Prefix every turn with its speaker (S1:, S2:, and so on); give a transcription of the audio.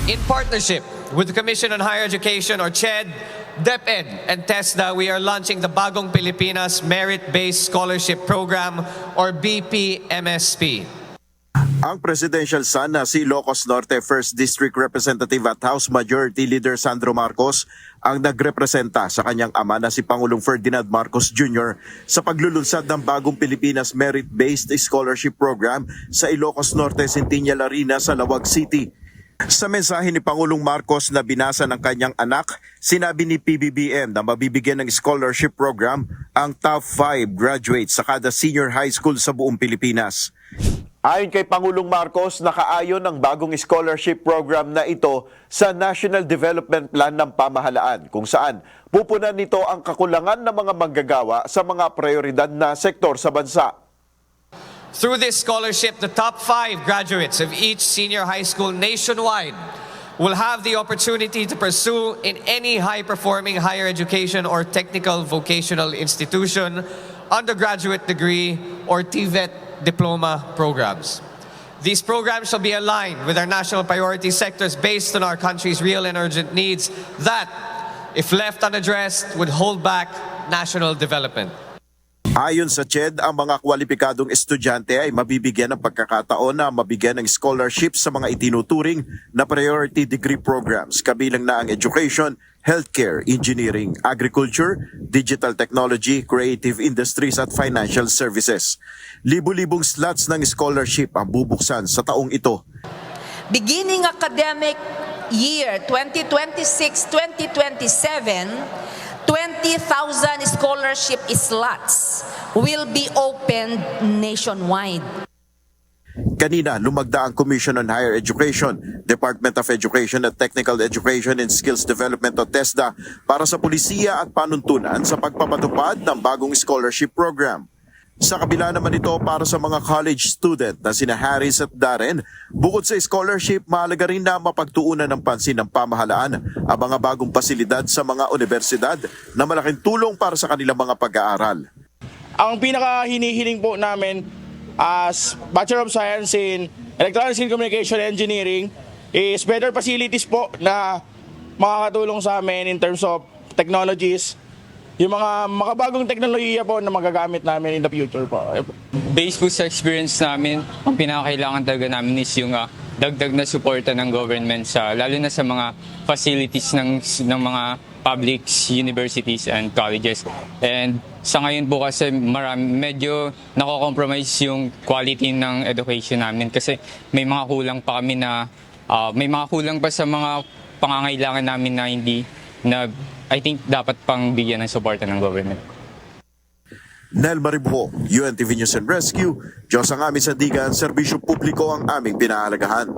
S1: In partnership with the Commission on Higher Education or CHED, DepEd, and TESDA, we are launching the Bagong Pilipinas Merit-Based Scholarship Program or BPMSP.
S2: Ang presidential son na si Ilocos Norte 1st District Representative at House Majority Leader Sandro Marcos ang nagrepresenta sa kanyang ama na si Pangulong Ferdinand Marcos Jr. sa paglulunsad ng Bagong Pilipinas Merit-Based Scholarship Program sa Ilocos Norte Centennial Arena sa Lawag City. Sa mensahe ni Pangulong Marcos na binasa ng kanyang anak, sinabi ni PBBM na mabibigyan ng scholarship program ang top 5 graduates sa kada senior high school sa buong Pilipinas. Ayon kay Pangulong Marcos, nakaayon ang bagong scholarship program na ito sa National Development Plan ng pamahalaan kung saan pupunan nito ang kakulangan ng mga manggagawa sa mga prioridad na sektor sa bansa.
S1: Through this scholarship, the top 5 graduates of each senior high school nationwide will have the opportunity to pursue in any high-performing higher education or technical vocational institution, undergraduate degree, or TVET diploma programs. These programs shall be aligned with our national priority sectors based on our country's real and urgent needs that, if left unaddressed, would hold back national development.
S2: Ayon sa CHED, ang mga kwalipikadong estudyante ay mabibigyan ng pagkakataon na mabigyan ng scholarship sa mga itinuturing na priority degree programs, kabilang na ang education, healthcare, engineering, agriculture, digital technology, creative industries at financial services. Libu-libong slots ng scholarship ang bubuksan sa taong ito.
S3: Beginning academic year 2026-2027, 20,000 scholarship slots will be opened nationwide.
S2: Kanina, lumagda ang Commission on Higher Education, Department of Education at Technical Education and Skills Development o TESDA para sa pulisiya at panuntunan sa pagpapatupad ng bagong scholarship program. Sa kabila naman ito para sa mga college student na sina Harris at Darren, bukod sa scholarship, mahalaga rin na mapagtuunan ng pansin ng pamahalaan ang mga bagong pasilidad sa mga universidad na malaking tulong para sa kanilang mga pag-aaral.
S4: Ang pinaka-hinihiling po namin as Bachelor of Science in Electronics and Communication Engineering is better facilities po na makakatulong sa amin in terms of technologies. Yung mga makabagong teknolohiya po na magagamit namin in the future po.
S5: Based po sa experience namin, ang pinakakailangan talaga namin is yung dagdag na suporta ng government sa lalo na sa mga facilities ng mga public universities and colleges. And sa ngayon po kasi medyo nako-compromise yung quality ng education namin kasi may mga kulang pa kami na may mga kulang pa sa mga pangangailangan namin na hindi na I think dapat pang bigyan ng suporta ng government.
S2: Nel Maribuho, UNTV News and Rescue, Diyos ang aming sandigan, serbisyo publiko ang aming pinahalagahan.